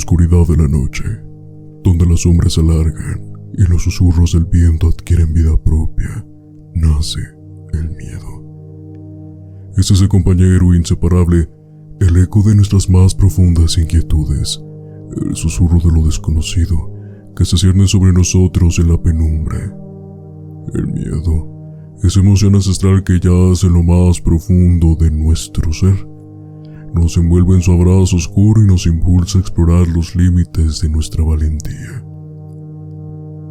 oscuridad de la noche, donde las sombras se alargan y los susurros del viento adquieren vida propia, nace el miedo. Es ese compañero inseparable, el eco de nuestras más profundas inquietudes, el susurro de lo desconocido que se cierne sobre nosotros en la penumbra. El miedo, esa emoción ancestral que yace en lo más profundo de nuestro ser, nos envuelve en su abrazo oscuro y nos impulsa a explorar los límites de nuestra valentía.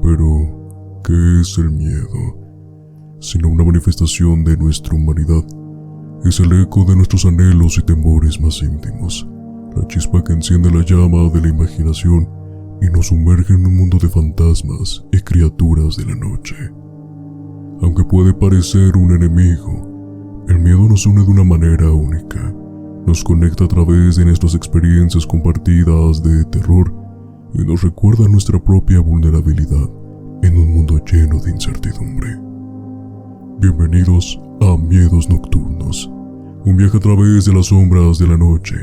Pero, ¿qué es el miedo? Sino una manifestación de nuestra humanidad. Es el eco de nuestros anhelos y temores más íntimos, la chispa que enciende la llama de la imaginación y nos sumerge en un mundo de fantasmas y criaturas de la noche. Aunque puede parecer un enemigo, el miedo nos une de una manera única. Nos conecta a través de nuestras experiencias compartidas de terror y nos recuerda nuestra propia vulnerabilidad en un mundo lleno de incertidumbre. Bienvenidos a Miedos Nocturnos, un viaje a través de las sombras de la noche,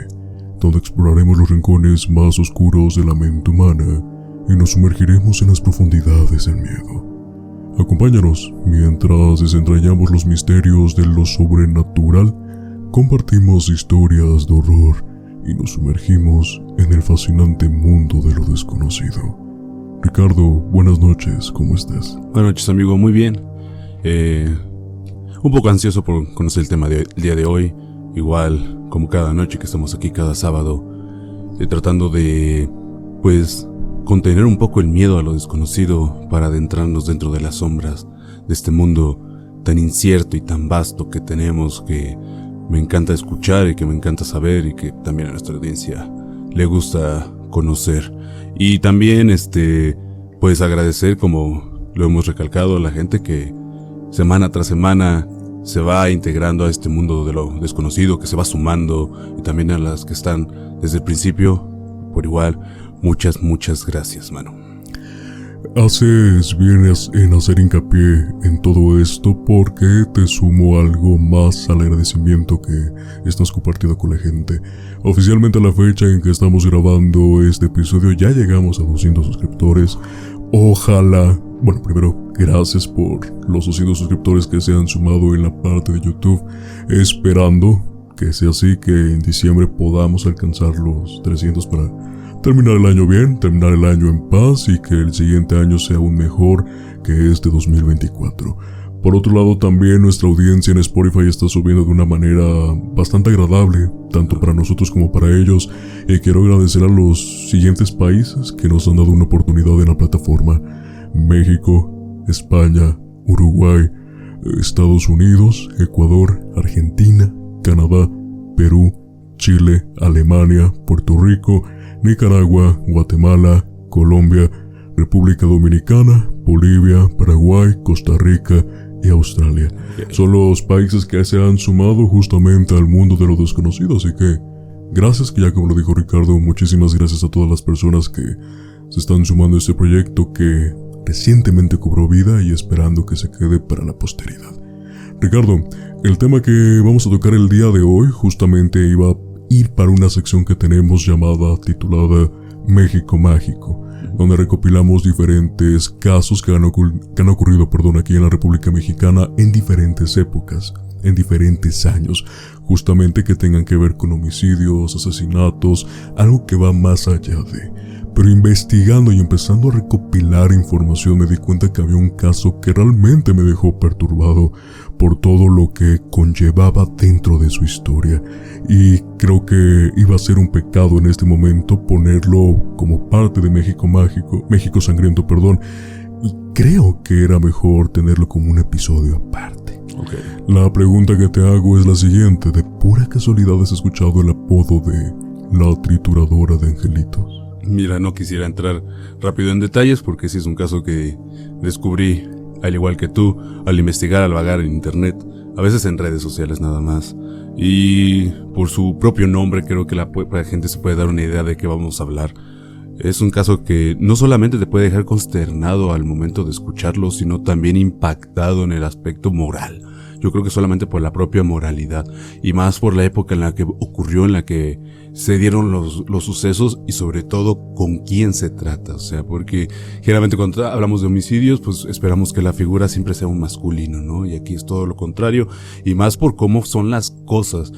donde exploraremos los rincones más oscuros de la mente humana y nos sumergiremos en las profundidades del miedo. Acompáñanos mientras desentrañamos los misterios de lo sobrenatural, compartimos historias de horror y nos sumergimos en el fascinante mundo de lo desconocido. Ricardo, buenas noches, ¿cómo estás? Buenas noches, amigo, muy bien. Un poco ansioso por conocer el tema del día de hoy. Igual, como cada noche que estamos aquí cada sábado, tratando de, contener un poco el miedo a lo desconocido para adentrarnos dentro de las sombras de este mundo tan incierto y tan vasto que tenemos, que me encanta escuchar y que me encanta saber y que también a nuestra audiencia le gusta conocer. Y también, agradecer, como lo hemos recalcado, a la gente que semana tras semana se va integrando a este mundo de lo desconocido, que se va sumando, y también a las que están desde el principio, por igual, muchas gracias, mano. Haces bien en hacer hincapié en todo esto porque te sumo algo más al agradecimiento que estás compartiendo con la gente. Oficialmente a la fecha en que estamos grabando este episodio ya llegamos a 200 suscriptores. Ojalá, primero, gracias por los 200 suscriptores que se han sumado en la parte de YouTube, esperando que sea así, que en diciembre podamos alcanzar los 300 para terminar el año bien, terminar el año en paz y que el siguiente año sea aún mejor que este 2024. Por otro lado, también nuestra audiencia en Spotify está subiendo de una manera bastante agradable, tanto para nosotros como para ellos, y quiero agradecer a los siguientes países que nos han dado una oportunidad en la plataforma: México, España, Uruguay, Estados Unidos, Ecuador, Argentina, Canadá, Perú, Chile, Alemania, Puerto Rico, Nicaragua, Guatemala, Colombia, República Dominicana, Bolivia, Paraguay, Costa Rica y Australia. Son los países que se han sumado justamente al mundo de lo desconocido, así que gracias, que ya como lo dijo Ricardo, muchísimas gracias a todas las personas que se están sumando a este proyecto que recientemente cobró vida y esperando que se quede para la posteridad. Ricardo, el tema que vamos a tocar el día de hoy justamente iba a ir para una sección que tenemos titulada México Mágico, donde recopilamos diferentes casos que han ocurrido aquí en la República Mexicana en diferentes épocas, en diferentes años, justamente que tengan que ver con homicidios, asesinatos, algo que va más allá de. Pero investigando y empezando a recopilar información me di cuenta que había un caso que realmente me dejó perturbado por todo lo que conllevaba dentro de su historia, y creo que iba a ser un pecado en este momento ponerlo como parte de México Sangriento, y creo que era mejor tenerlo como un episodio aparte. Okay. La pregunta que te hago es la siguiente: ¿de pura casualidad has escuchado el apodo de la trituradora de angelitos? Mira, no quisiera entrar rápido en detalles porque sí es un caso que descubrí, al igual que tú, al investigar, al vagar en internet, a veces en redes sociales nada más. Y por su propio nombre creo que la gente se puede dar una idea de qué vamos a hablar. Es un caso que no solamente te puede dejar consternado al momento de escucharlo, sino también impactado en el aspecto moral. yo creo que solamente por la propia moralidad, y más por la época en la que ocurrió, en la que se dieron los sucesos, y sobre todo con quién se trata. O sea, porque generalmente cuando hablamos de homicidios, pues esperamos que la figura siempre sea un masculino, ¿no? Y aquí es todo lo contrario, y más por cómo son las cosas.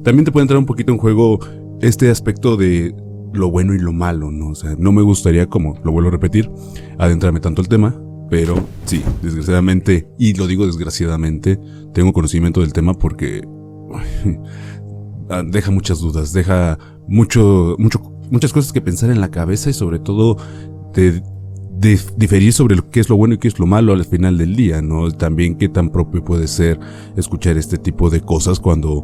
También te puede entrar un poquito en juego este aspecto de lo bueno y lo malo, ¿no? O sea, no me gustaría, como lo vuelvo a repetir, adentrarme tanto el tema, pero sí, desgraciadamente, y lo digo desgraciadamente, tengo conocimiento del tema porque deja muchas dudas, deja muchas cosas que pensar en la cabeza, y sobre todo de diferir sobre qué es lo bueno y qué es lo malo al final del día, ¿no? También qué tan propio puede ser escuchar este tipo de cosas cuando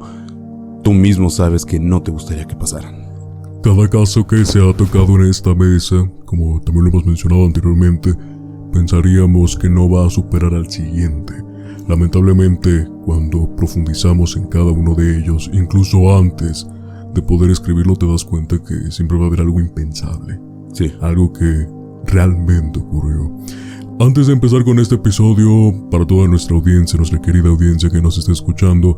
tú mismo sabes que no te gustaría que pasaran. Cada caso que se ha tocado en esta mesa, como también lo hemos mencionado anteriormente, pensaríamos que no va a superar al siguiente. Lamentablemente, cuando profundizamos en cada uno de ellos, incluso antes de poder escribirlo, te das cuenta que siempre va a haber algo impensable. Sí. Algo que realmente ocurrió. Antes de empezar con este episodio, para toda nuestra audiencia, nuestra querida audiencia que nos está escuchando,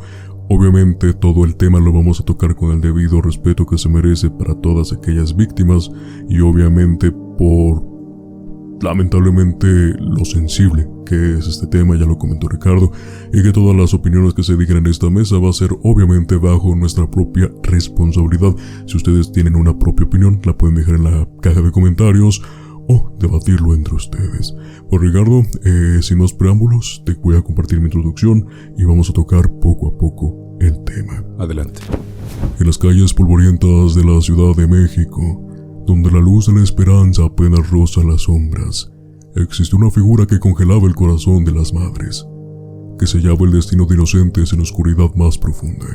obviamente todo el tema lo vamos a tocar con el debido respeto que se merece para todas aquellas víctimas, y obviamente por, lamentablemente, lo sensible que es este tema, ya lo comentó Ricardo, y que todas las opiniones que se digan en esta mesa va a ser obviamente bajo nuestra propia responsabilidad. Si ustedes tienen una propia opinión, la pueden dejar en la caja de comentarios o debatirlo entre ustedes. Pues Ricardo, sin más preámbulos, te voy a compartir mi introducción y vamos a tocar poco a poco el tema. Adelante. En las calles polvorientas de la Ciudad de México, donde la luz de la esperanza apenas roza las sombras, existió una figura que congelaba el corazón de las madres, que sellaba el destino de inocentes en la oscuridad más profunda.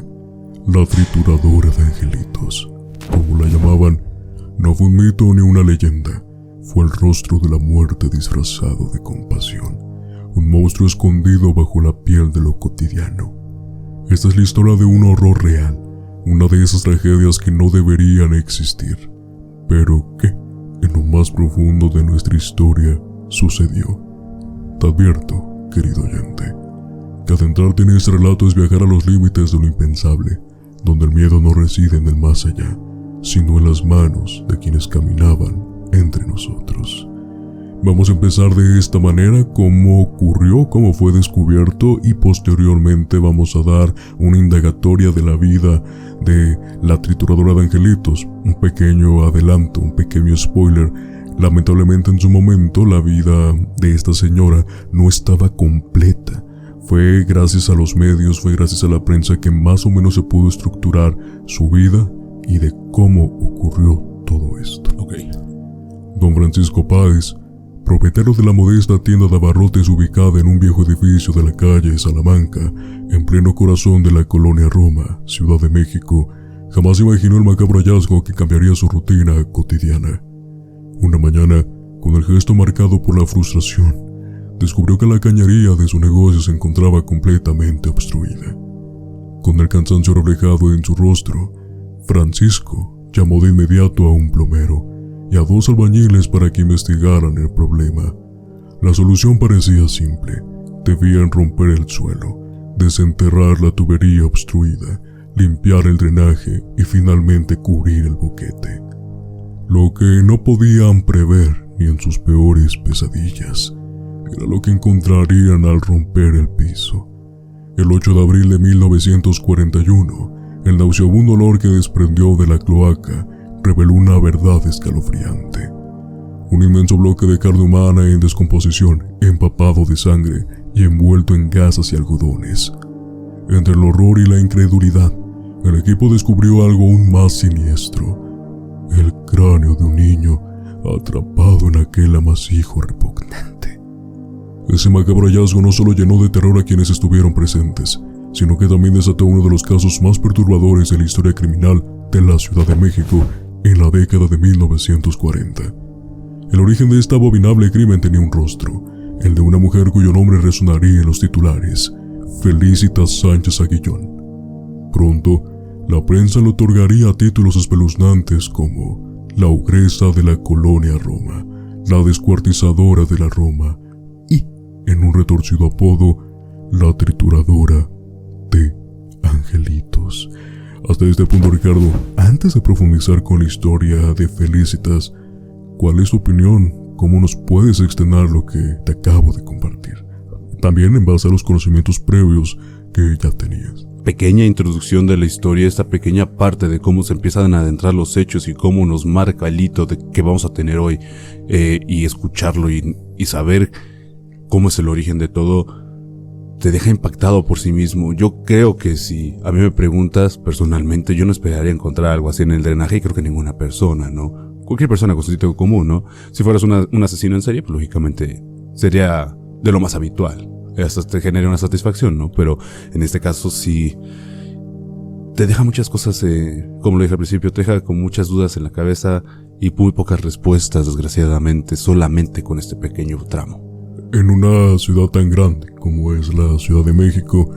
La trituradora de angelitos, como la llamaban, no fue un mito ni una leyenda. Fue el rostro de la muerte disfrazado de compasión, un monstruo escondido bajo la piel de lo cotidiano. Esta es la historia de un horror real, una de esas tragedias que no deberían existir, pero que, en lo más profundo de nuestra historia, sucedió. Te advierto, querido oyente, que adentrarte en este relato es viajar a los límites de lo impensable, donde el miedo no reside en el más allá, sino en las manos de quienes caminaban entre nosotros. Vamos a empezar de esta manera, cómo ocurrió, cómo fue descubierto, y posteriormente vamos a dar una indagatoria de la vida de la trituradora de angelitos. Un pequeño adelanto, un pequeño spoiler. Lamentablemente en su momento la vida de esta señora no estaba completa. Fue gracias a los medios, fue gracias a la prensa que más o menos se pudo estructurar su vida y de cómo ocurrió todo esto. Don Francisco Páez, propietario de la modesta tienda de abarrotes ubicada en un viejo edificio de la calle Salamanca, en pleno corazón de la colonia Roma, Ciudad de México, jamás imaginó el macabro hallazgo que cambiaría su rutina cotidiana. Una mañana, con el gesto marcado por la frustración, descubrió que la cañería de su negocio se encontraba completamente obstruida. Con el cansancio reflejado en su rostro, Francisco llamó de inmediato a un plomero y a 2 albañiles para que investigaran el problema. La solución parecía simple. Debían romper el suelo, desenterrar la tubería obstruida, limpiar el drenaje y finalmente cubrir el boquete. Lo que no podían prever ni en sus peores pesadillas era lo que encontrarían al romper el piso. El 8 de abril de 1941, el nauseabundo olor que desprendió de la cloaca reveló una verdad escalofriante. Un inmenso bloque de carne humana en descomposición, empapado de sangre y envuelto en gasas y algodones. Entre el horror y la incredulidad, el equipo descubrió algo aún más siniestro: el cráneo de un niño atrapado en aquel amasijo repugnante. Ese macabro hallazgo no solo llenó de terror a quienes estuvieron presentes, sino que también desató uno de los casos más perturbadores de la historia criminal de la Ciudad de México en la década de 1940. El origen de este abominable crimen tenía un rostro, el de una mujer cuyo nombre resonaría en los titulares: Felicitas Sánchez Aguillón. Pronto, la prensa le otorgaría títulos espeluznantes como la ogresa de la colonia Roma, la descuartizadora de la Roma y, en un retorcido apodo, la trituradora de angelitos. Hasta este punto, Ricardo, antes de profundizar con la historia de Felicitas, ¿cuál es tu opinión? ¿Cómo nos puedes extender lo que te acabo de compartir? También en base a los conocimientos previos que ya tenías. Pequeña introducción de la historia, esta pequeña parte de cómo se empiezan a adentrar los hechos y cómo nos marca el hito de que vamos a tener hoy, y escucharlo y saber cómo es el origen de todo, te deja impactado por sí mismo. Yo creo que si a mí me preguntas personalmente, yo no esperaría encontrar algo así en el drenaje, y creo que ninguna persona, ¿no? Cualquier persona con sentido común, ¿no? Si fueras un asesino en serie, pues lógicamente sería de lo más habitual. Hasta te genera una satisfacción, ¿no? Pero en este caso sí te deja muchas cosas, como lo dije al principio, te deja con muchas dudas en la cabeza y muy pocas respuestas, desgraciadamente, solamente con este pequeño tramo. En una ciudad tan grande como es la Ciudad de México,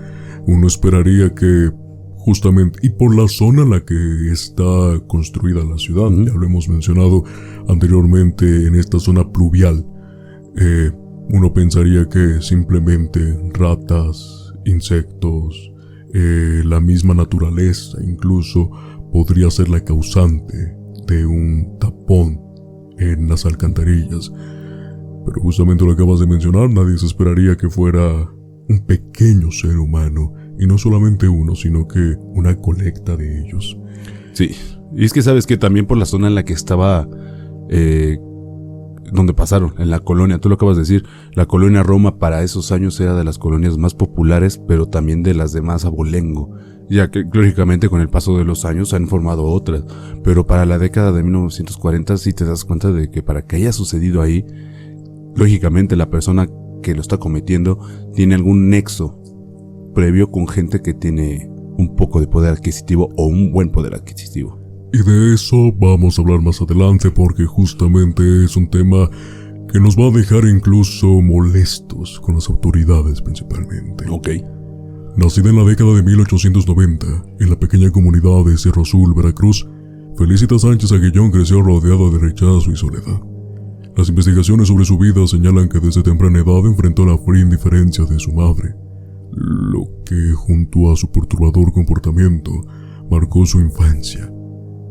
uno esperaría que justamente, y por la zona en la que está construida la ciudad, ya lo hemos mencionado anteriormente, en esta zona pluvial, uno pensaría que simplemente ratas, insectos, la misma naturaleza incluso podría ser la causante de un tapón en las alcantarillas. Pero justamente lo acabas de mencionar, nadie se esperaría que fuera un pequeño ser humano, y no solamente uno, sino que una colecta de ellos. Sí, y es que sabes que también por la zona en la que estaba, donde pasaron, en la colonia, tú lo acabas de decir, la colonia Roma para esos años era de las colonias más populares, pero también de las de más abolengo, ya que lógicamente con el paso de los años se han formado otras, pero para la década de 1940 sí te das cuenta de que para que haya sucedido ahí, lógicamente la persona que lo está cometiendo tiene algún nexo previo con gente que tiene un poco de poder adquisitivo o un buen poder adquisitivo. Y de eso vamos a hablar más adelante, porque justamente es un tema que nos va a dejar incluso molestos con las autoridades principalmente. Ok. Nacida en la década de 1890, en la pequeña comunidad de Cerro Azul, Veracruz, Felicitas Sánchez Aguillón creció rodeada de rechazo y soledad. Las investigaciones sobre su vida señalan que desde temprana edad enfrentó la fría indiferencia de su madre, lo que, junto a su perturbador comportamiento, marcó su infancia.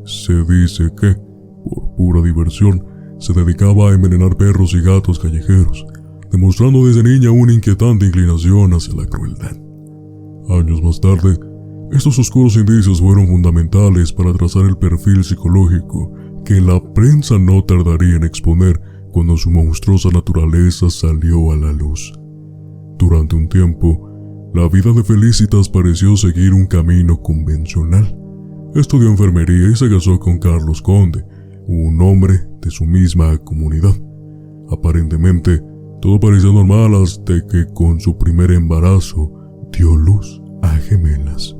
Se dice que, por pura diversión, se dedicaba a envenenar perros y gatos callejeros, demostrando desde niña una inquietante inclinación hacia la crueldad. Años más tarde, estos oscuros indicios fueron fundamentales para trazar el perfil psicológico que la prensa no tardaría en exponer cuando su monstruosa naturaleza salió a la luz. Durante un tiempo, la vida de Felicitas pareció seguir un camino convencional. Estudió enfermería y se casó con Carlos Conde, un hombre de su misma comunidad. Aparentemente, todo parecía normal hasta que con su primer embarazo dio luz a gemelas.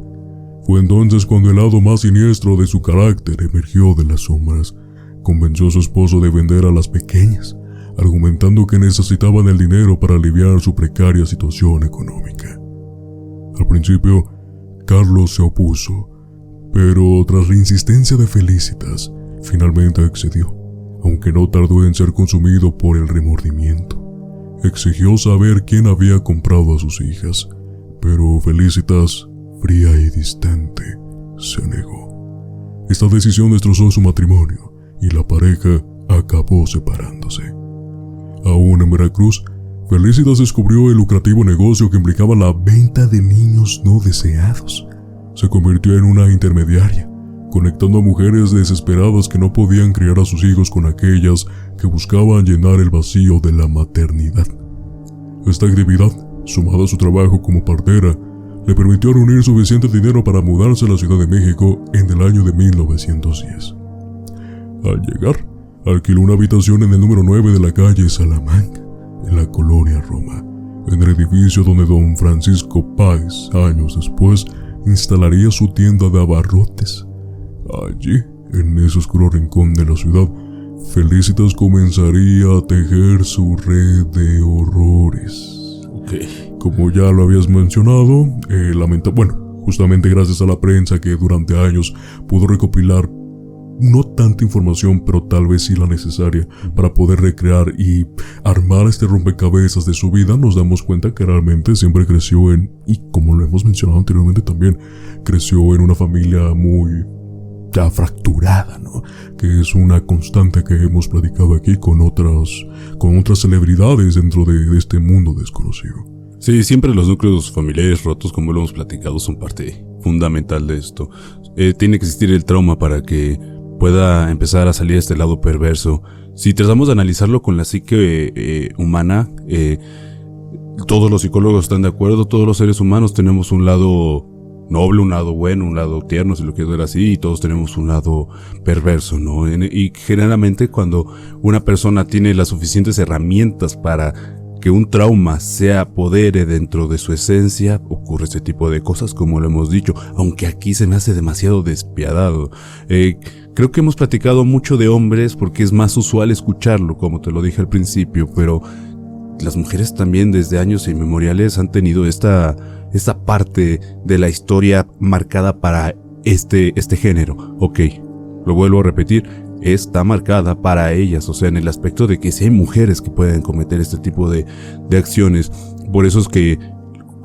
Fue entonces cuando el lado más siniestro de su carácter emergió de las sombras. Convenció a su esposo de vender a las pequeñas, argumentando que necesitaban el dinero para aliviar su precaria situación económica. Al principio, Carlos se opuso, pero tras la insistencia de Felicitas, finalmente accedió, aunque no tardó en ser consumido por el remordimiento. Exigió saber quién había comprado a sus hijas, pero Felicitas, fría y distante, se negó. Esta decisión destrozó su matrimonio y la pareja acabó separándose. Aún en Veracruz, Felicitas descubrió el lucrativo negocio que implicaba la venta de niños no deseados. Se convirtió en una intermediaria, conectando a mujeres desesperadas que no podían criar a sus hijos con aquellas que buscaban llenar el vacío de la maternidad. Esta actividad, sumada a su trabajo como partera, le permitió reunir suficiente dinero para mudarse a la Ciudad de México en el año de 1910. Al llegar, alquiló una habitación en el número 9 de la calle Salamanca, en la colonia Roma, en el edificio donde don Francisco Páez, años después, instalaría su tienda de abarrotes. Allí, en ese oscuro rincón de la ciudad, Felicitas comenzaría a tejer su red de horrores. Como ya lo habías mencionado, justamente gracias a la prensa que durante años pudo recopilar no tanta información, pero tal vez sí la necesaria para poder recrear y armar este rompecabezas de su vida, nos damos cuenta que realmente siempre creció y como lo hemos mencionado anteriormente también, creció en una familia muy ya fracturada, ¿no? Que es una constante que hemos platicado aquí con otras celebridades dentro de este mundo desconocido. Sí, siempre los núcleos familiares rotos, como lo hemos platicado, son parte fundamental de esto. Tiene que existir el trauma para que pueda empezar a salir este lado perverso. Si tratamos de analizarlo con la psique humana, todos los psicólogos están de acuerdo, todos los seres humanos tenemos un lado noble, un lado bueno, un lado tierno, si lo quieres ver así, y todos tenemos un lado perverso, ¿no? Y generalmente cuando una persona tiene las suficientes herramientas para que un trauma se apodere dentro de su esencia, ocurre este tipo de cosas, como lo hemos dicho, aunque aquí se me hace demasiado despiadado. Creo que hemos platicado mucho de hombres porque es más usual escucharlo, como te lo dije al principio, pero las mujeres también desde años inmemoriales han tenido esta parte de la historia marcada para este género. Ok, lo vuelvo a repetir, está marcada para ellas, o sea, en el aspecto de que si hay mujeres que pueden cometer este tipo de acciones. Por eso es que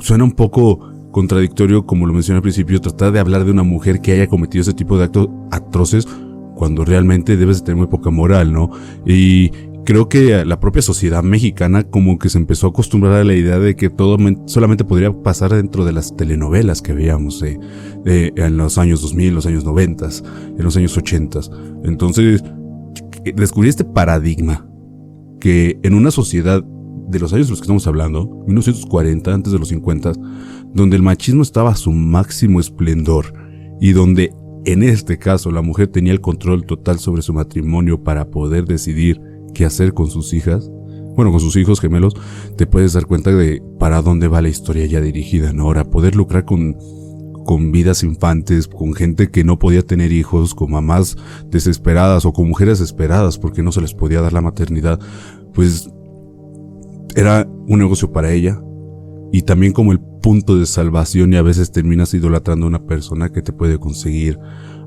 suena un poco contradictorio, como lo mencioné al principio, tratar de hablar de una mujer que haya cometido ese tipo de actos atroces cuando realmente debes de tener muy poca moral, ¿no? Y creo que la propia sociedad mexicana como que se empezó a acostumbrar a la idea de que todo solamente podría pasar dentro de las telenovelas que veíamos en los años 2000, los años 90, en los años 80. Entonces, descubrí este paradigma que en una sociedad de los años de los que estamos hablando, 1940, antes de los 50, donde el machismo estaba a su máximo esplendor y donde en este caso la mujer tenía el control total sobre su matrimonio para poder decidir qué hacer con sus hijas, con sus hijos gemelos, te puedes dar cuenta de para dónde va la historia ya dirigida, ¿no? Ahora, poder lucrar con vidas infantes, con gente que no podía tener hijos, con mamás desesperadas o con mujeres desesperadas porque no se les podía dar la maternidad, pues era un negocio para ella y también como el punto de salvación, y a veces terminas idolatrando a una persona que te puede conseguir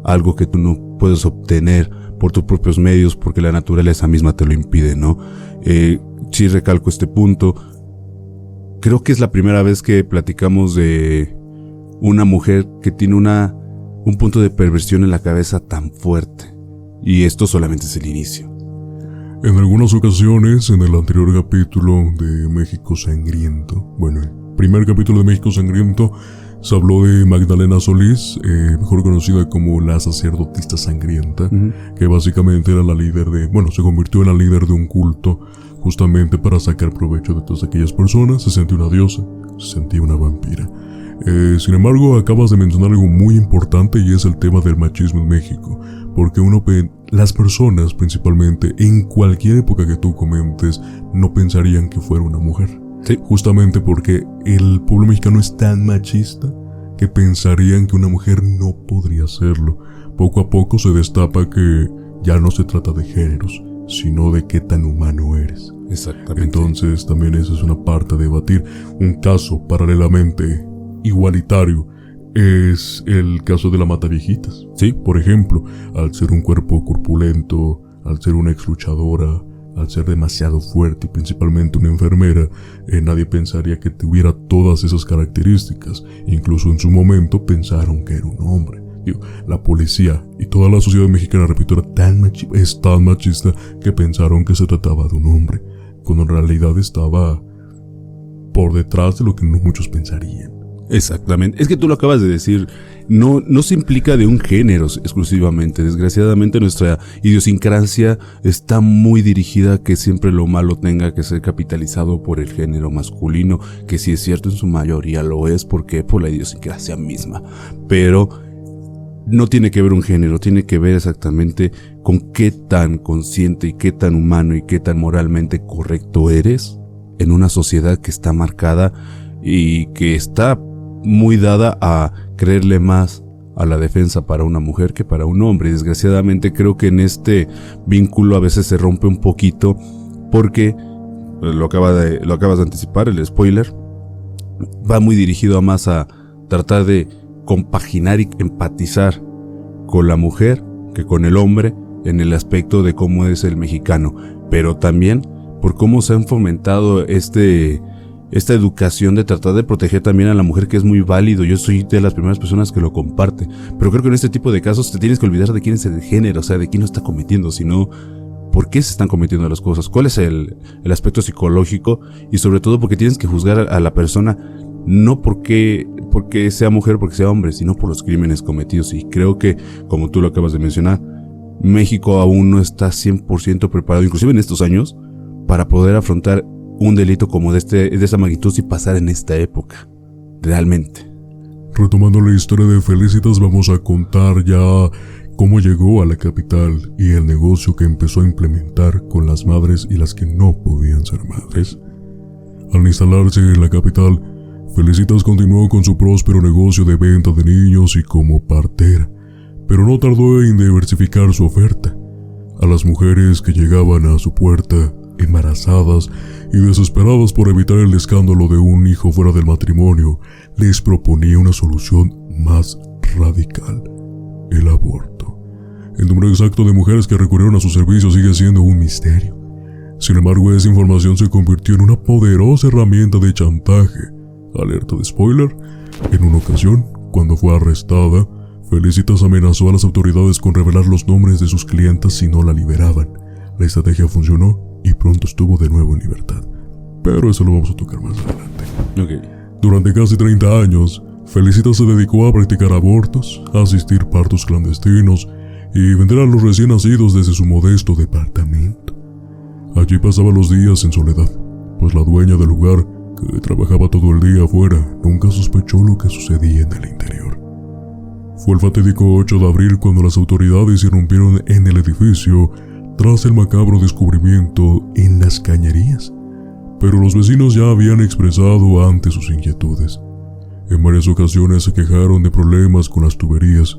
algo que tú no puedes obtener por tus propios medios porque la naturaleza misma te lo impide, ¿no? Sí recalco este punto. Creo que es la primera vez que platicamos de una mujer que tiene un punto de perversión en la cabeza tan fuerte. Y esto solamente es el inicio. En algunas ocasiones, en el anterior capítulo de México Sangriento, el primer capítulo de México Sangriento, se habló de Magdalena Solís, mejor conocida como la sacerdotista sangrienta, que básicamente era la líder se convirtió en la líder de un culto, justamente para sacar provecho de todas aquellas personas. Se sentía una diosa, se sentía una vampira. Sin embargo, acabas de mencionar algo muy importante y es el tema del machismo en México, porque las personas principalmente, en cualquier época que tú comentes, no pensarían que fuera una mujer. Sí. Justamente porque el pueblo mexicano es tan machista que pensarían que una mujer no podría hacerlo. Poco a poco se destapa que ya no se trata de géneros, sino de qué tan humano eres. Exactamente. Entonces también esa es una parte a debatir. Un caso paralelamente igualitario es el caso de la mataviejitas. Sí. Por ejemplo, al ser un cuerpo corpulento, al ser una ex luchadora, al ser demasiado fuerte y principalmente una enfermera, nadie pensaría que tuviera todas esas características. Incluso en su momento pensaron que era un hombre. La policía y toda la sociedad mexicana, repito, es tan machista que pensaron que se trataba de un hombre, cuando en realidad estaba por detrás de lo que no muchos pensarían. Exactamente, es que tú lo acabas de decir, no se implica de un género exclusivamente. Desgraciadamente nuestra idiosincrasia está muy dirigida a que siempre lo malo tenga que ser capitalizado por el género masculino, que sí es cierto, en su mayoría lo es, porque por la idiosincrasia misma, pero no tiene que ver un género, tiene que ver exactamente con qué tan consciente y qué tan humano y qué tan moralmente correcto eres en una sociedad que está marcada y que está muy dada a creerle más a la defensa para una mujer que para un hombre. Y desgraciadamente creo que en este vínculo a veces se rompe un poquito porque lo acabas de anticipar, el spoiler va muy dirigido a más a tratar de compaginar y empatizar con la mujer que con el hombre en el aspecto de cómo es el mexicano, pero también por cómo se han fomentado esta educación de tratar de proteger también a la mujer, que es muy válido. Yo soy de las primeras personas que lo comparte, pero creo que en este tipo de casos te tienes que olvidar de quién es el género, o sea, de quién lo está cometiendo, sino por qué se están cometiendo las cosas, cuál es el aspecto psicológico, y sobre todo porque tienes que juzgar a la persona no porque sea mujer, porque sea hombre, sino por los crímenes cometidos. Y creo que, como tú lo acabas de mencionar, México aún no está 100% preparado, inclusive en estos años, para poder afrontar un delito como de esa magnitud y pasar en esta época, realmente. Retomando la historia de Felicitas, vamos a contar ya cómo llegó a la capital y el negocio que empezó a implementar con las madres y las que no podían ser madres. Al instalarse en la capital, Felicitas continuó con su próspero negocio de venta de niños y como partera, pero no tardó en diversificar su oferta. A las mujeres que llegaban a su puerta, embarazadas y desesperadas por evitar el escándalo de un hijo fuera del matrimonio, les proponía una solución más radical: el aborto. El número exacto de mujeres que recurrieron a su servicio sigue siendo un misterio. Sin embargo, esa información se convirtió en una poderosa herramienta de chantaje. Alerta de spoiler: en una ocasión, cuando fue arrestada, Felicitas amenazó a las autoridades con revelar los nombres de sus clientas si no la liberaban. La estrategia funcionó y pronto estuvo de nuevo en libertad, pero eso lo vamos a tocar más adelante. Durante casi 30 años, Felicitas se dedicó a practicar abortos, a asistir partos clandestinos y vender a los recién nacidos desde su modesto departamento. Allí pasaba los días en soledad, pues la dueña del lugar, que trabajaba todo el día afuera, nunca sospechó lo que sucedía en el interior. Fue el fatídico 8 de abril cuando las autoridades irrumpieron en el edificio tras el macabro descubrimiento en las cañerías, pero los vecinos ya habían expresado antes sus inquietudes. En varias ocasiones se quejaron de problemas con las tuberías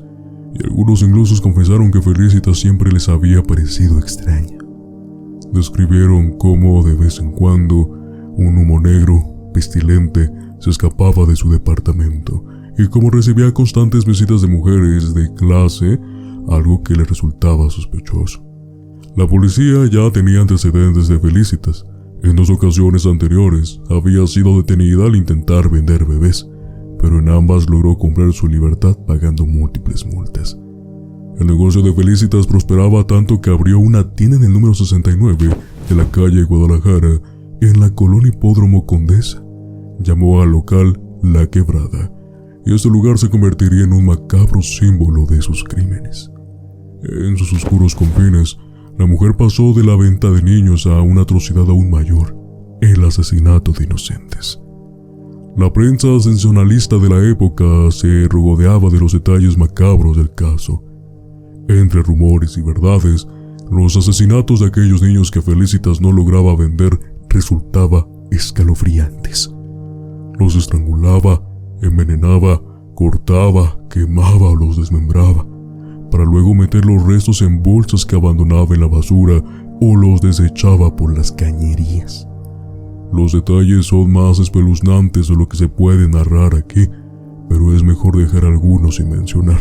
y algunos incluso confesaron que Felicitas siempre les había parecido extraña. Describieron cómo de vez en cuando un humo negro, pestilente, se escapaba de su departamento y cómo recibía constantes visitas de mujeres de clase, algo que le resultaba sospechoso. La policía ya tenía antecedentes de Felicitas. En 2 ocasiones anteriores había sido detenida al intentar vender bebés, pero en ambas logró comprar su libertad pagando múltiples multas. El negocio de Felicitas prosperaba tanto que abrió una tienda en el número 69 de la calle Guadalajara, en la colonia Hipódromo Condesa. Llamó al local La Quebrada, y este lugar se convertiría en un macabro símbolo de sus crímenes. En sus oscuros confines, la mujer pasó de la venta de niños a una atrocidad aún mayor: el asesinato de inocentes. La prensa sensacionalista de la época se regodeaba de los detalles macabros del caso. Entre rumores y verdades, los asesinatos de aquellos niños que Felicitas no lograba vender resultaba escalofriantes. Los estrangulaba, envenenaba, cortaba, quemaba o los desmembraba, para luego meter los restos en bolsas que abandonaba en la basura o los desechaba por las cañerías. Los detalles son más espeluznantes de lo que se puede narrar aquí, pero es mejor dejar algunos sin mencionar.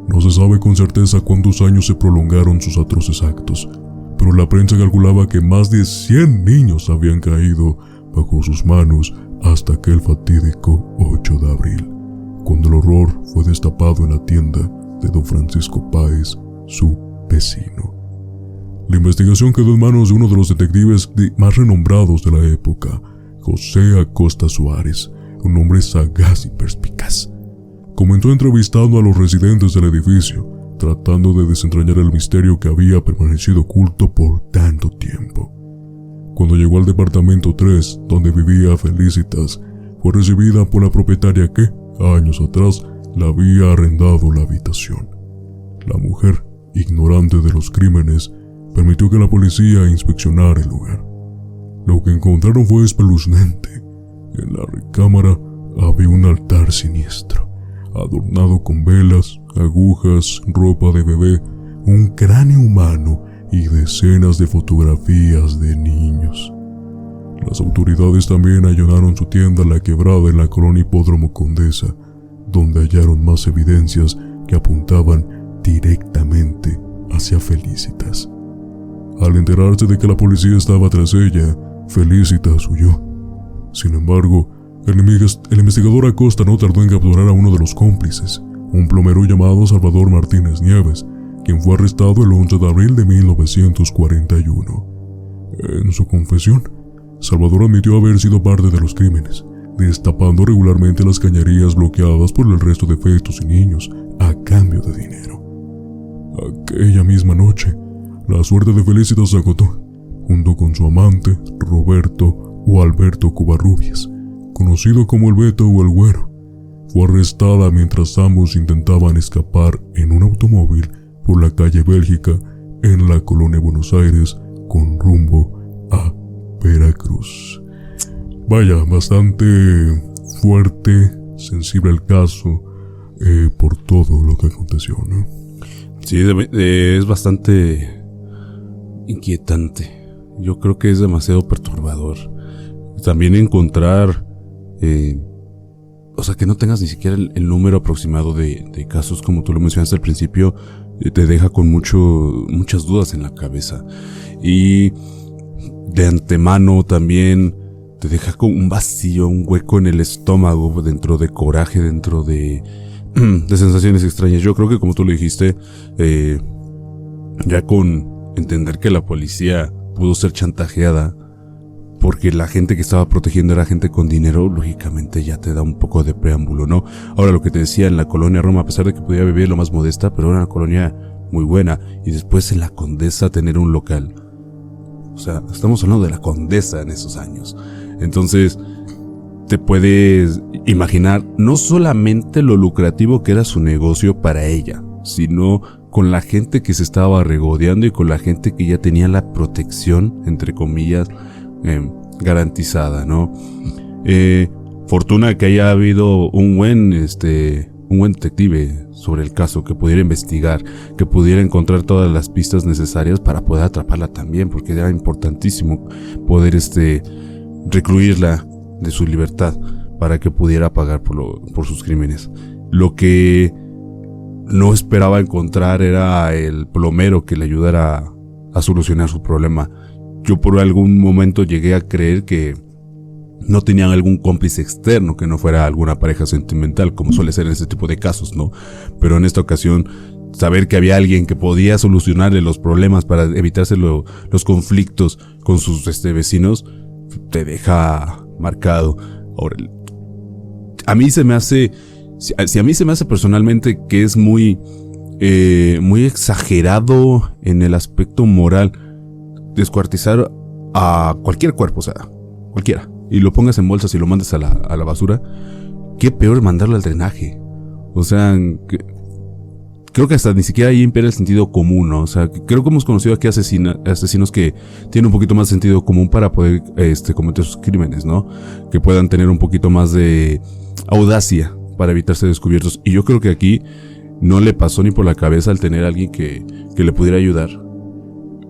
No se sabe con certeza cuántos años se prolongaron sus atroces actos, pero la prensa calculaba que más de 100 niños habían caído bajo sus manos hasta aquel fatídico 8 de abril, cuando el horror fue destapado en la tienda de don Francisco Páez, su vecino. La investigación quedó en manos de uno de los detectives más renombrados de la época, José Acosta Suárez, un hombre sagaz y perspicaz. Comenzó entrevistando a los residentes del edificio, tratando de desentrañar el misterio que había permanecido oculto por tanto tiempo. Cuando llegó al departamento 3, donde vivía Felicitas, fue recibida por la propietaria que, años atrás, le había arrendado la habitación. La mujer, ignorante de los crímenes, permitió que la policía inspeccionara el lugar. Lo que encontraron fue espeluznante. En la recámara había un altar siniestro, adornado con velas, agujas, ropa de bebé, un cráneo humano y decenas de fotografías de niños. Las autoridades también allanaron su tienda La Quebrada en la colonia Hipódromo Condesa, donde hallaron más evidencias que apuntaban directamente hacia Felicitas. Al enterarse de que la policía estaba tras ella, Felicitas huyó. Sin embargo, el investigador Acosta no tardó en capturar a uno de los cómplices, un plomero llamado Salvador Martínez Nieves, quien fue arrestado el 11 de abril de 1941. En su confesión, Salvador admitió haber sido parte de los crímenes, destapando regularmente las cañerías bloqueadas por el resto de fetos y niños a cambio de dinero. Aquella misma noche, la suerte de Felicitas se agotó, junto con su amante, Roberto o Alberto Covarrubias, conocido como el Beto o el Güero. Fue arrestada mientras ambos intentaban escapar en un automóvil por la calle Bélgica en la colonia Buenos Aires con rumbo a Veracruz. Vaya, bastante fuerte, sensible el caso por todo lo que aconteció, ¿no? Sí, es bastante inquietante. Yo creo que es demasiado perturbador. También encontrar, o sea, que no tengas ni siquiera el número aproximado de casos, como tú lo mencionaste al principio, te deja con muchas dudas en la cabeza. Y de antemano también te deja con un vacío, un hueco en el estómago, dentro de coraje, dentro de sensaciones extrañas. Yo creo que, como tú lo dijiste, ya con entender que la policía pudo ser chantajeada porque la gente que estaba protegiendo era gente con dinero, lógicamente ya te da un poco de preámbulo, ¿no? Ahora, lo que te decía, en la colonia Roma, a pesar de que podía vivir lo más modesta, pero era una colonia muy buena, y después en la Condesa tener un local. O sea, estamos hablando de la Condesa en esos años. Entonces, te puedes imaginar no solamente lo lucrativo que era su negocio para ella, sino con la gente que se estaba regodeando y con la gente que ya tenía la protección, entre comillas, garantizada, ¿no? Fortuna que haya habido un buen detective sobre el caso, que pudiera investigar, que pudiera encontrar todas las pistas necesarias para poder atraparla también, porque era importantísimo poder recluirla de su libertad para que pudiera pagar por sus crímenes. Lo que no esperaba encontrar era el plomero que le ayudara a solucionar su problema. Yo por algún momento llegué a creer que no tenían algún cómplice externo, que no fuera alguna pareja sentimental, como suele ser en este tipo de casos, ¿no? Pero en esta ocasión, saber que había alguien que podía solucionarle los problemas para evitarse los conflictos con sus vecinos, te deja marcado. Ahora, a mí se me hace, si a mí se me hace personalmente que es muy exagerado en el aspecto moral descuartizar a cualquier cuerpo, o sea, cualquiera, y lo pongas en bolsas y lo mandes a la basura. Qué peor mandarlo al drenaje. O sea, creo que hasta ni siquiera ahí impera el sentido común, ¿no? O sea, creo que hemos conocido aquí asesinos que tienen un poquito más de sentido común para poder cometer sus crímenes, ¿no? Que puedan tener un poquito más de audacia para evitar ser descubiertos. Y yo creo que aquí no le pasó ni por la cabeza al tener a alguien que le pudiera ayudar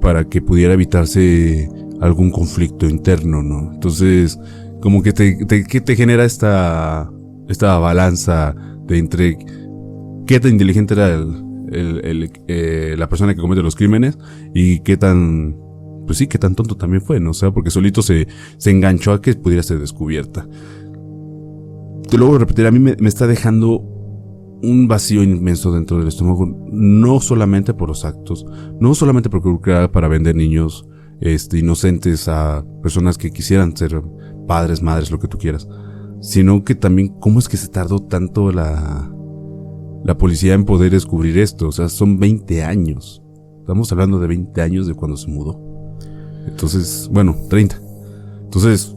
para que pudiera evitarse algún conflicto interno, ¿no? Entonces, como que te genera esta balanza de entre qué tan inteligente era la persona que comete los crímenes y qué tan tonto también fue, ¿no? O sea, porque solito se enganchó a que pudiera ser descubierta. Te lo voy a repetir, a mí me está dejando un vacío inmenso dentro del estómago, no solamente por los actos, no solamente por procurar para vender niños inocentes a personas que quisieran ser padres, madres, lo que tú quieras, sino que también cómo es que se tardó tanto la policía en poder descubrir esto. O sea, son 20 años. Estamos hablando de 20 años de cuando se mudó. Entonces, bueno, 30. Entonces,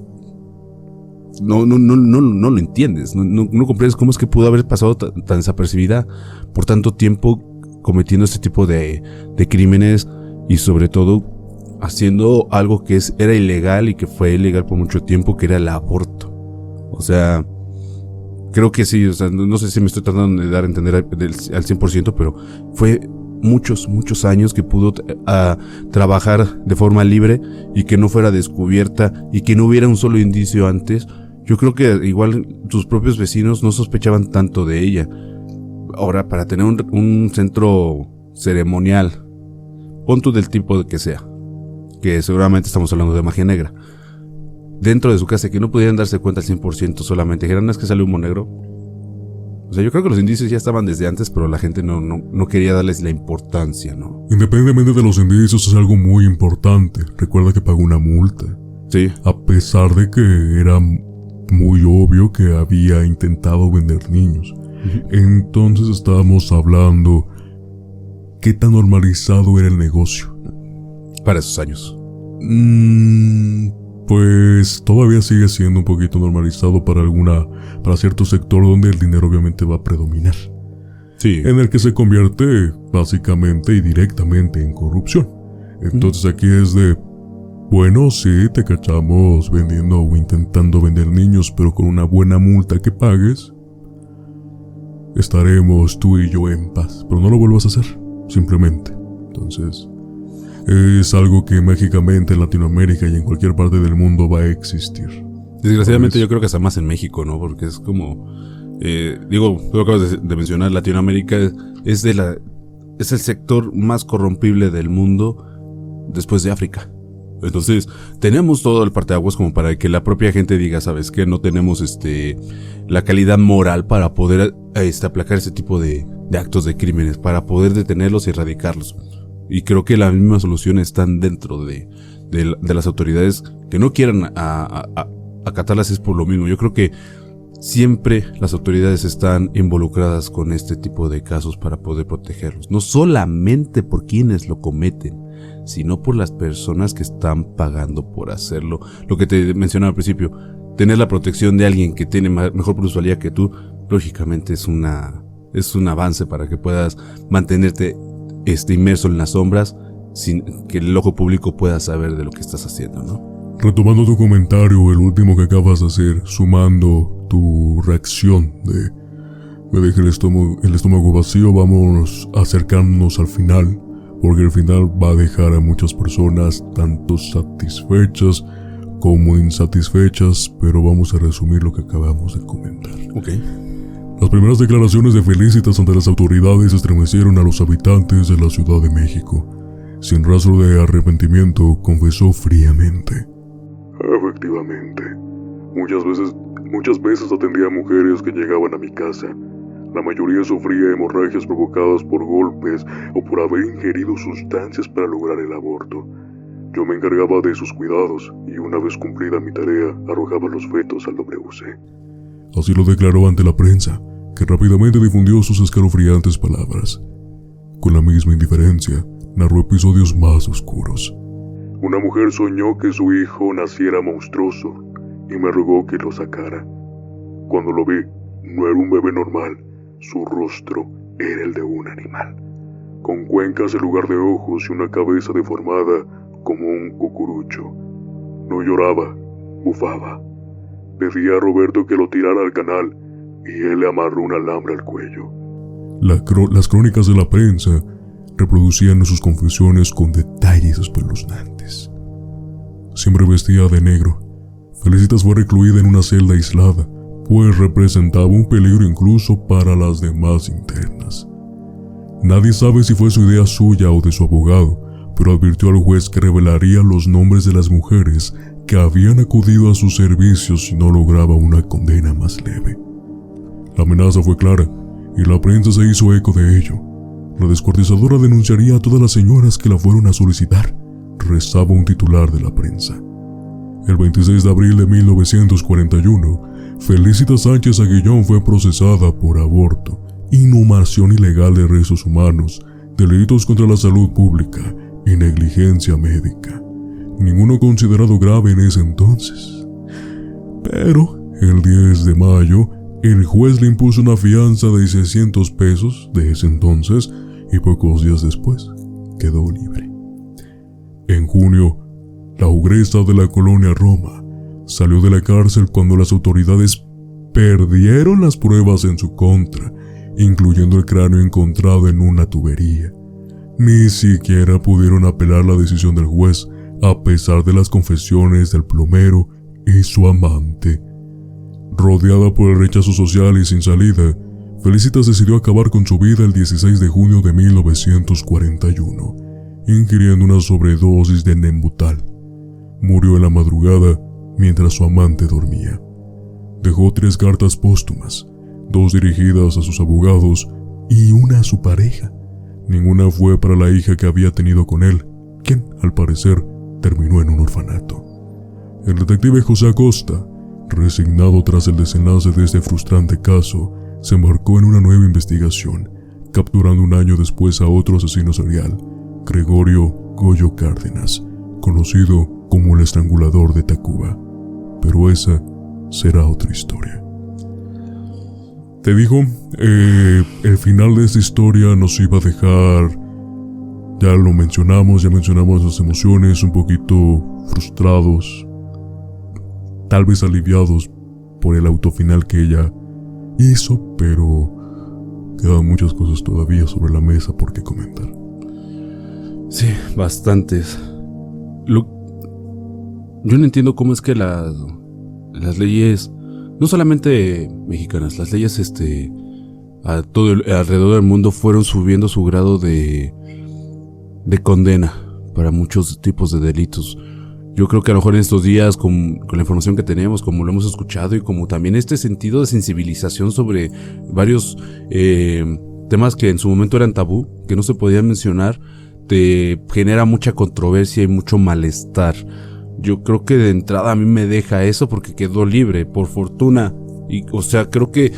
no lo entiendes. No comprendes cómo es que pudo haber pasado tan desapercibida por tanto tiempo cometiendo este tipo de crímenes, y sobre todo haciendo algo que era ilegal y que fue ilegal por mucho tiempo, que era el aborto. O sea, creo que sí, o sea, no sé si me estoy tratando de dar a entender al 100%, pero fue muchos años que pudo trabajar de forma libre y que no fuera descubierta y que no hubiera un solo indicio antes. Yo creo que igual sus propios vecinos no sospechaban tanto de ella. Ahora, para tener un centro ceremonial, pon tú del tipo que sea, que seguramente estamos hablando de magia negra, dentro de su casa, que no pudieran darse cuenta al 100%, solamente dijeran, "No, es que sale humo negro". O sea, yo creo que los indicios ya estaban desde antes, pero la gente no quería darles la importancia, ¿no? Independientemente de los indicios, es algo muy importante. Recuerda que pagó una multa. Sí. A pesar de que era muy obvio que había intentado vender niños. Entonces estábamos hablando qué tan normalizado era el negocio. Para esos años. Pues todavía sigue siendo un poquito normalizado para cierto sector donde el dinero obviamente va a predominar. Sí. En el que se convierte básicamente y directamente en corrupción. Entonces aquí es de, bueno, sí, te cachamos vendiendo o intentando vender niños, pero con una buena multa que pagues, estaremos tú y yo en paz. Pero no lo vuelvas a hacer, simplemente. Entonces, es algo que mágicamente en Latinoamérica y en cualquier parte del mundo va a existir. Desgraciadamente yo creo que hasta más en México, ¿no? Porque es como... tú lo acabas de mencionar, Latinoamérica es el sector más corrompible del mundo después de África. Entonces, tenemos todo el parteaguas como para que la propia gente diga, ¿sabes qué? No tenemos la calidad moral para poder aplacar ese tipo de actos de crímenes, para poder detenerlos y erradicarlos. Y creo que la misma solución están dentro de las autoridades que no quieran acatarlas, es por lo mismo. Yo creo que siempre las autoridades están involucradas con este tipo de casos para poder protegerlos. No solamente por quienes lo cometen, sino por las personas que están pagando por hacerlo. Lo que te mencionaba al principio, tener la protección de alguien que tiene mejor plusvalía que tú, lógicamente es un avance para que puedas mantenerte inmerso en las sombras sin que el ojo público pueda saber de lo que estás haciendo, ¿no? Retomando tu comentario, el último que acabas de hacer, sumando tu reacción de me dejé el estómago vacío, vamos acercándonos al final, porque el final va a dejar a muchas personas tanto satisfechas como insatisfechas, pero vamos a resumir lo que acabamos de comentar. Okay. Las primeras declaraciones de Felicitas ante las autoridades estremecieron a los habitantes de la Ciudad de México. Sin rastro de arrepentimiento, confesó fríamente. Efectivamente, muchas veces atendía a mujeres que llegaban a mi casa. La mayoría sufría hemorragias provocadas por golpes o por haber ingerido sustancias para lograr el aborto. Yo me encargaba de sus cuidados y una vez cumplida mi tarea, arrojaba los fetos al WC. Así lo declaró ante la prensa, que rápidamente difundió sus escalofriantes palabras. Con la misma indiferencia, narró episodios más oscuros. Una mujer soñó que su hijo naciera monstruoso y me rogó que lo sacara. Cuando lo vi, no era un bebé normal, su rostro era el de un animal, con cuencas en lugar de ojos y una cabeza deformada como un cucurucho. No lloraba, bufaba. Pedí a Roberto que lo tirara al canal y él le amarró un alambre al cuello. Las crónicas de la prensa reproducían sus confesiones con detalles espeluznantes. Siempre vestía de negro. Felicitas fue recluida en una celda aislada, pues representaba un peligro incluso para las demás internas. Nadie sabe si fue su idea suya o de su abogado, pero advirtió al juez que revelaría los nombres de las mujeres que habían acudido a sus servicios si no lograba una condena más leve. La amenaza fue clara, y la prensa se hizo eco de ello. La descuartizadora denunciaría a todas las señoras que la fueron a solicitar, rezaba un titular de la prensa. El 26 de abril de 1941, Felicitas Sánchez Aguillón fue procesada por aborto, inhumación ilegal de restos humanos, delitos contra la salud pública y negligencia médica. Ninguno considerado grave en ese entonces. Pero, el 10 de mayo, el juez le impuso una fianza de 600 pesos de ese entonces y pocos días después quedó libre. En junio, la ogresa de la colonia Roma salió de la cárcel cuando las autoridades perdieron las pruebas en su contra, incluyendo el cráneo encontrado en una tubería. Ni siquiera pudieron apelar la decisión del juez, a pesar de las confesiones del plomero y su amante. Rodeada por el rechazo social y sin salida, Felicitas decidió acabar con su vida el 16 de junio de 1941, ingiriendo una sobredosis de Nembutal. Murió en la madrugada mientras su amante dormía. Dejó 3 cartas póstumas, 2 dirigidas a sus abogados y una a su pareja. Ninguna fue para la hija que había tenido con él, quien, al parecer, terminó en un orfanato. El detective José Acosta, resignado tras el desenlace de este frustrante caso, se embarcó en una nueva investigación, capturando un año después a otro asesino serial, Gregorio Goyo Cárdenas, conocido como el estrangulador de Tacuba. Pero esa será otra historia. Te digo, el final de esta historia nos iba a dejar, ya mencionamos las emociones, un poquito frustrados, tal vez aliviados por el autofinal que ella hizo, pero quedan muchas cosas todavía sobre la mesa por qué comentar. Sí, bastantes. Yo no entiendo cómo es que las leyes, no solamente mexicanas, las leyes alrededor del mundo fueron subiendo su grado de condena para muchos tipos de delitos. Yo creo que a lo mejor en estos días, con la información que tenemos, como lo hemos escuchado y como también este sentido de sensibilización sobre varios temas que en su momento eran tabú, que no se podían mencionar, te genera mucha controversia y mucho malestar. Yo creo que de entrada a mí me deja eso porque quedó libre, por fortuna. Y, o sea, creo que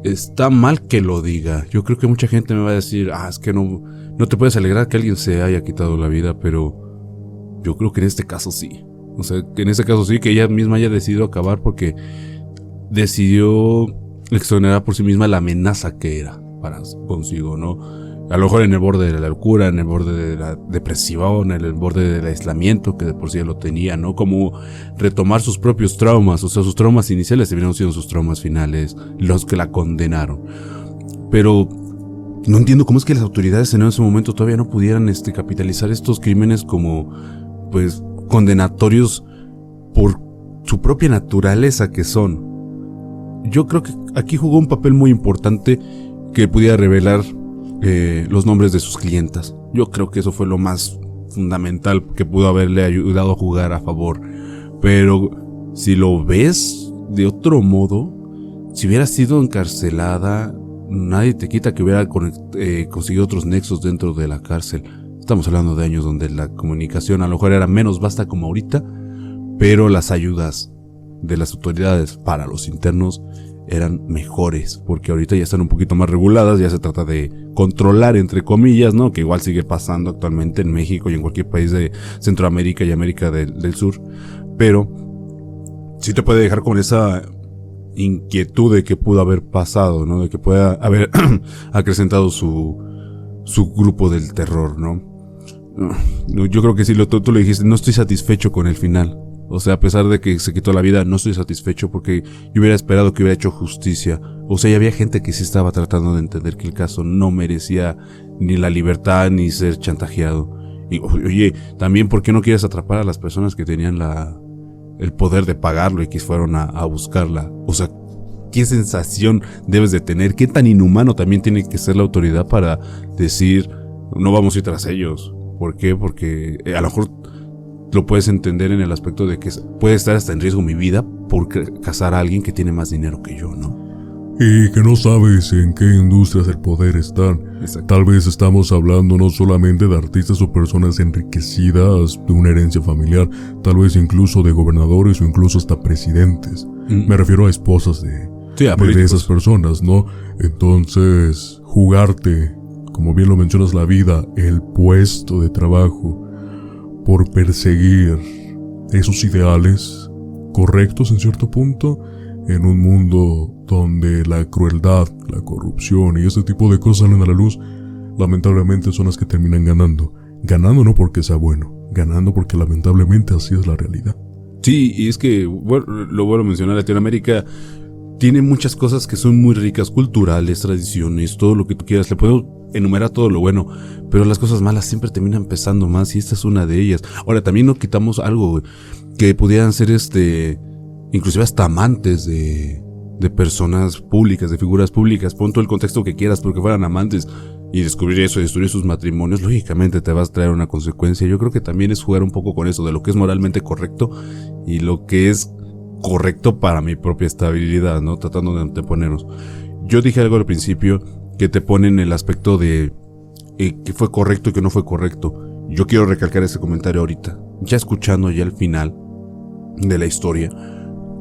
está mal que lo diga. Yo creo que mucha gente me va a decir, es que no te puedes alegrar que alguien se haya quitado la vida, pero yo creo que en este caso sí. O sea, que en este caso sí, que ella misma haya decidido acabar porque decidió exonerar por sí misma la amenaza que era para consigo, ¿no? A lo mejor en el borde de la locura, en el borde de la depresión, en el borde del aislamiento, que de por sí ya lo tenía, ¿no? Como retomar sus propios traumas, o sea, sus traumas iniciales terminaron siendo sus traumas finales, los que la condenaron. Pero no entiendo cómo es que las autoridades en ese momento todavía no pudieran capitalizar estos crímenes como, pues, condenatorios por su propia naturaleza que son. Yo creo que aquí jugó un papel muy importante que pudiera revelar los nombres de sus clientas. Yo creo que eso fue lo más fundamental que pudo haberle ayudado a jugar a favor. Pero si lo ves de otro modo, si hubiera sido encarcelada, nadie te quita que hubiera conseguido otros nexos dentro de la cárcel. Estamos hablando de años donde la comunicación a lo mejor era menos vasta como ahorita, pero las ayudas de las autoridades para los internos eran mejores, porque ahorita ya están un poquito más reguladas, ya se trata de controlar, entre comillas, ¿no? Que igual sigue pasando actualmente en México y en cualquier país de Centroamérica y América del Sur, pero sí te puede dejar con esa inquietud de que pudo haber pasado, ¿no? De que pueda haber acrecentado su grupo del terror, ¿no? Yo creo que sí, tú le dijiste, no estoy satisfecho con el final. O sea, a pesar de que se quitó la vida, no estoy satisfecho porque yo hubiera esperado que hubiera hecho justicia. O sea, ya había gente que sí estaba tratando de entender que el caso no merecía ni la libertad ni ser chantajeado. Y, oye, también, ¿por qué no quieres atrapar a las personas que tenían el poder de pagarlo y que fueron a buscarla? O sea, ¿qué sensación debes de tener? ¿Qué tan inhumano también tiene que ser la autoridad para decir, no vamos a ir tras ellos? ¿Por qué? Porque a lo mejor lo puedes entender en el aspecto de que puede estar hasta en riesgo mi vida por cazar a alguien que tiene más dinero que yo, ¿no? Y que no sabes en qué industrias el poder están. Exacto. Tal vez estamos hablando no solamente de artistas o personas enriquecidas de una herencia familiar, tal vez incluso de gobernadores o incluso hasta presidentes. Me refiero a esposas de esas personas, ¿no? Entonces, jugarte, como bien lo mencionas, la vida, el puesto de trabajo, por perseguir esos ideales correctos en cierto punto, en un mundo donde la crueldad, la corrupción y ese tipo de cosas salen a la luz, lamentablemente son las que terminan ganando. Ganando no porque sea bueno, ganando porque lamentablemente así es la realidad. Sí, y es que, bueno, lo vuelvo a mencionar, Latinoamérica tiene muchas cosas que son muy ricas, culturales, tradiciones, todo lo que tú quieras. Le puedo enumerar todo lo bueno, pero las cosas malas siempre terminan pesando más y esta es una de ellas. Ahora, también no quitamos algo, que pudieran ser inclusive hasta amantes de de personas públicas, de figuras públicas. Pon todo el contexto que quieras, porque fueran amantes, y descubrir eso y destruir sus matrimonios, lógicamente te vas a traer una consecuencia. Yo creo que también es jugar un poco con eso, de lo que es moralmente correcto y lo que es correcto para mi propia estabilidad, ¿no? Tratando de anteponernos. Yo dije algo al principio que te pone en el aspecto de que fue correcto y que no fue correcto. Yo quiero recalcar ese comentario ahorita. Ya escuchando ya el final de la historia,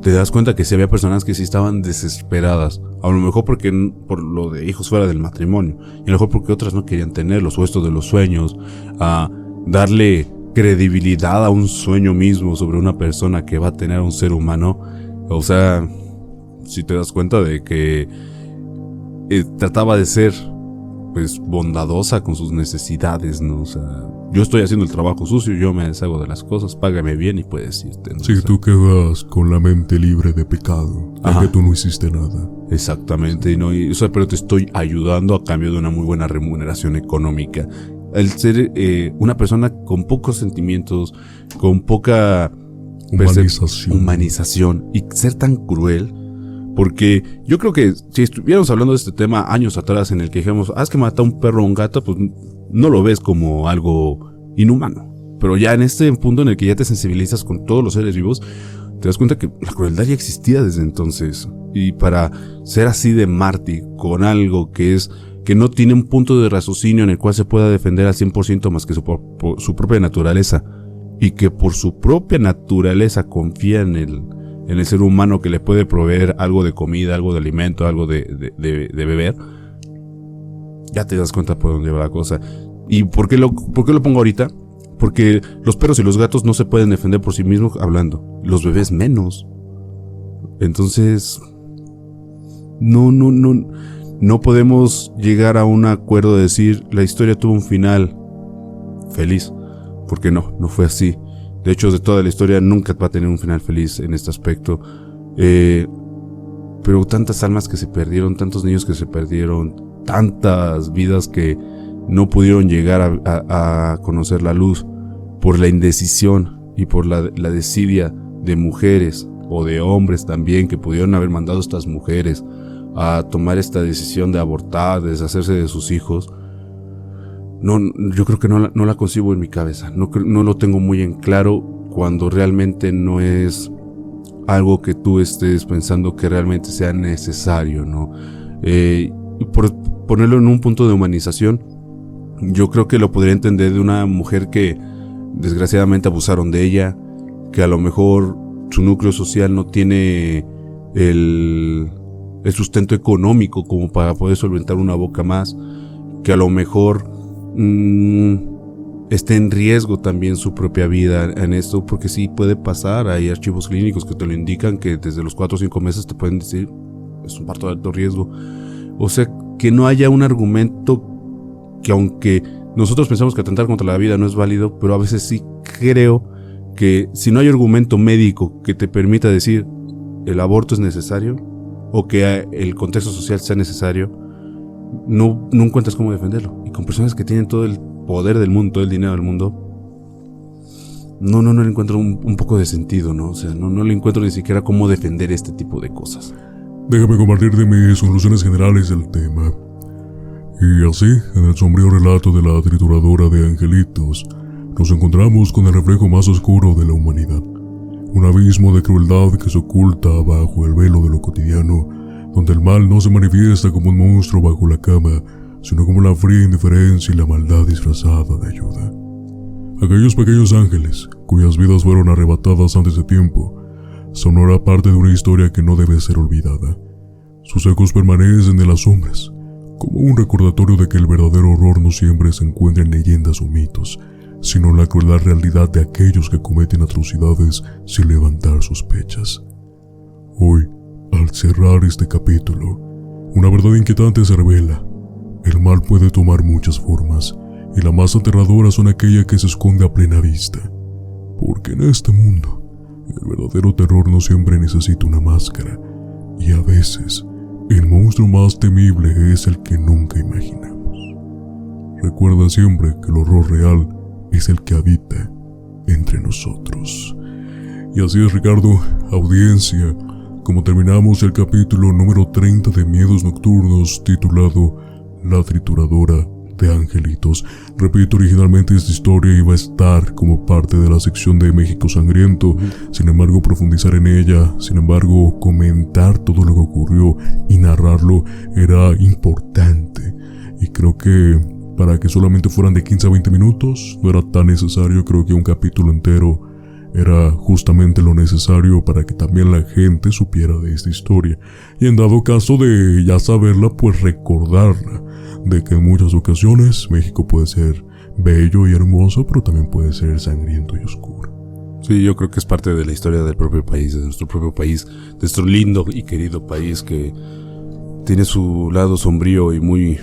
te das cuenta que sí había personas que sí estaban desesperadas. A lo mejor porque por lo de hijos fuera del matrimonio, y a lo mejor porque otras no querían tenerlos, o esto de los sueños, a darle credibilidad a un sueño mismo sobre una persona que va a tener a un ser humano. O sea, si te das cuenta de que trataba de ser pues bondadosa con sus necesidades, ¿no? O sea, yo estoy haciendo el trabajo sucio, yo me deshago de las cosas, págame bien y puedes irte, ¿no? Sí, o sea, tú quedas con la mente libre de pecado, porque tú no hiciste nada. Exactamente, ¿no? O sea, pero te estoy ayudando a cambio de una muy buena remuneración económica. El ser una persona con pocos sentimientos, con poca humanización y ser tan cruel. Porque yo creo que si estuviéramos hablando de este tema años atrás, en el que dijéramos, es que mata a un perro o un gato, pues no lo ves como algo inhumano. Pero ya en este punto en el que ya te sensibilizas con todos los seres vivos, te das cuenta que la crueldad ya existía desde entonces. Y para ser así de mártir con algo que no tiene un punto de raciocinio en el cual se pueda defender al 100% más que su propia naturaleza, y que por su propia naturaleza confía en el ser humano que le puede proveer algo de comida, algo de alimento, algo de beber, ya te das cuenta por dónde va la cosa. ¿Y por qué lo pongo ahorita? Porque los perros y los gatos no se pueden defender por sí mismos hablando, los bebés menos. Entonces no podemos llegar a un acuerdo de decir la historia tuvo un final feliz, porque no fue así. De hecho, de toda la historia nunca va a tener un final feliz en este aspecto. Pero tantas almas que se perdieron, tantos niños que se perdieron, tantas vidas que no pudieron llegar a conocer la luz por la indecisión y por la desidia de mujeres o de hombres también, que pudieron haber mandado a estas mujeres a tomar esta decisión de abortar, de deshacerse de sus hijos. No, yo creo que no la concibo en mi cabeza. No lo tengo muy en claro cuando realmente no es algo que tú estés pensando que realmente sea necesario, ¿no? Y por ponerlo en un punto de humanización, yo creo que lo podría entender de una mujer que desgraciadamente abusaron de ella, que a lo mejor su núcleo social no tiene el sustento económico como para poder solventar una boca más, que a lo mejor esté en riesgo también su propia vida en esto, porque sí puede pasar. Hay archivos clínicos que te lo indican, que desde los 4 o 5 meses te pueden decir es un parto de alto riesgo. O sea, que no haya un argumento que, aunque nosotros pensamos que atentar contra la vida no es válido, pero a veces sí creo que si no hay argumento médico que te permita decir el aborto es necesario, o que el contexto social sea necesario, no encuentras cómo defenderlo. Y con personas que tienen todo el poder del mundo, todo el dinero del mundo, no le encuentro un poco de sentido, ¿no? O sea, no le encuentro ni siquiera cómo defender este tipo de cosas. Déjame compartirte mis conclusiones generales del tema. Y así, en el sombrío relato de la trituradora de angelitos, nos encontramos con el reflejo más oscuro de la humanidad. Un abismo de crueldad que se oculta bajo el velo de lo cotidiano, donde el mal no se manifiesta como un monstruo bajo la cama, sino como la fría indiferencia y la maldad disfrazada de ayuda. Aquellos pequeños ángeles, cuyas vidas fueron arrebatadas antes de tiempo, son ahora parte de una historia que no debe ser olvidada. Sus ecos permanecen en las sombras, como un recordatorio de que el verdadero horror no siempre se encuentra en leyendas o mitos, sino en la cruel realidad de aquellos que cometen atrocidades sin levantar sospechas. Hoy, al cerrar este capítulo, una verdad inquietante se revela. El mal puede tomar muchas formas, y la más aterradora son aquella que se esconde a plena vista. Porque en este mundo, el verdadero terror no siempre necesita una máscara, y a veces, el monstruo más temible es el que nunca imaginamos. Recuerda siempre que el horror real es el que habita entre nosotros. Y así es, Ricardo, audiencia. como terminamos el capítulo número 30 de Miedos Nocturnos, titulado La Trituradora de Angelitos. Repito, originalmente esta historia iba a estar como parte de la sección de México Sangriento, sin embargo profundizar en ella, sin embargo comentar todo lo que ocurrió y narrarlo era importante, y creo que para que solamente fueran de 15 a 20 minutos no era tan necesario. Creo que un capítulo entero era justamente lo necesario para que también la gente supiera de esta historia, y en dado caso de ya saberla, pues recordarla, de que en muchas ocasiones México puede ser bello y hermoso, pero también puede ser sangriento y oscuro. Sí, yo creo que es parte de la historia del propio país, de nuestro propio país, de nuestro lindo y querido país, que tiene su lado sombrío y muy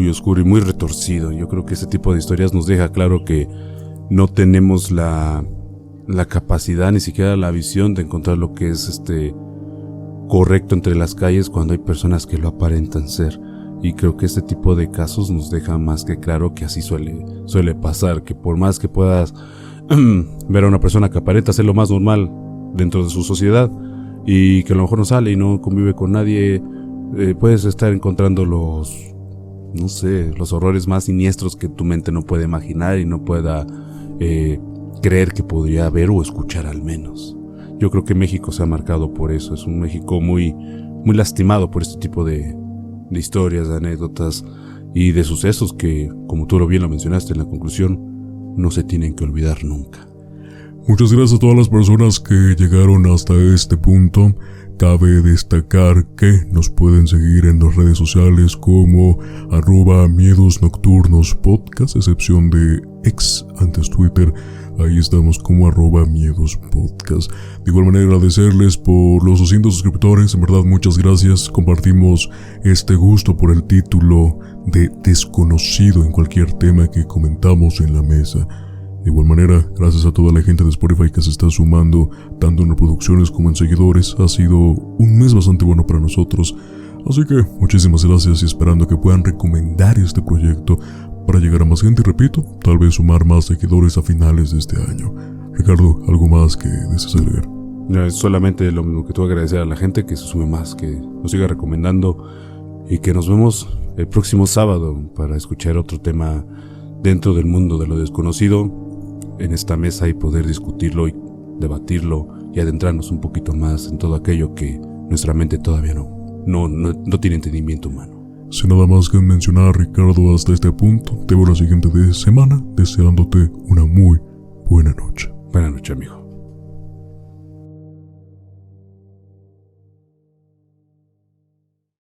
oscuro y muy retorcido. Yo creo que este tipo de historias nos deja claro que no tenemos la capacidad, ni siquiera la visión de encontrar lo que es correcto entre las calles cuando hay personas que lo aparentan ser. Y creo que este tipo de casos nos deja más que claro que así suele pasar, que por más que puedas ver a una persona que aparenta ser lo más normal dentro de su sociedad y que a lo mejor no sale y no convive con nadie, puedes estar encontrando los horrores más siniestros que tu mente no puede imaginar y no pueda creer que podría ver o escuchar al menos. Yo creo que México se ha marcado por eso. Es un México muy lastimado por este tipo de historias, de anécdotas y de sucesos que, como tú bien lo mencionaste en la conclusión, no se tienen que olvidar nunca. Muchas gracias a todas las personas que llegaron hasta este punto. Cabe destacar que nos pueden seguir en las redes sociales como @miedosnocturnospodcast, excepción de X, antes Twitter. Ahí estamos como @miedospodcast. De igual manera, agradecerles por los 200 suscriptores. En verdad, muchas gracias. Compartimos este gusto por el título de desconocido en cualquier tema que comentamos en la mesa. De igual manera, gracias a toda la gente de Spotify que se está sumando, tanto en reproducciones como en seguidores. Ha sido un mes bastante bueno para nosotros. Así que muchísimas gracias, y esperando que puedan recomendar este proyecto para llegar a más gente, y repito, tal vez sumar más seguidores a finales de este año. Ricardo, ¿algo más que desees agregar? No, es solamente lo mismo que tú, agradecer a la gente que se sume más, que nos siga recomendando, y que nos vemos el próximo sábado para escuchar otro tema dentro del mundo de lo desconocido en esta mesa, y poder discutirlo y debatirlo y adentrarnos un poquito más en todo aquello que nuestra mente todavía no tiene entendimiento humano. Sin nada más que mencionar, Ricardo, hasta este punto te veo la siguiente semana, deseándote una muy buena noche. Buena noche, amigo.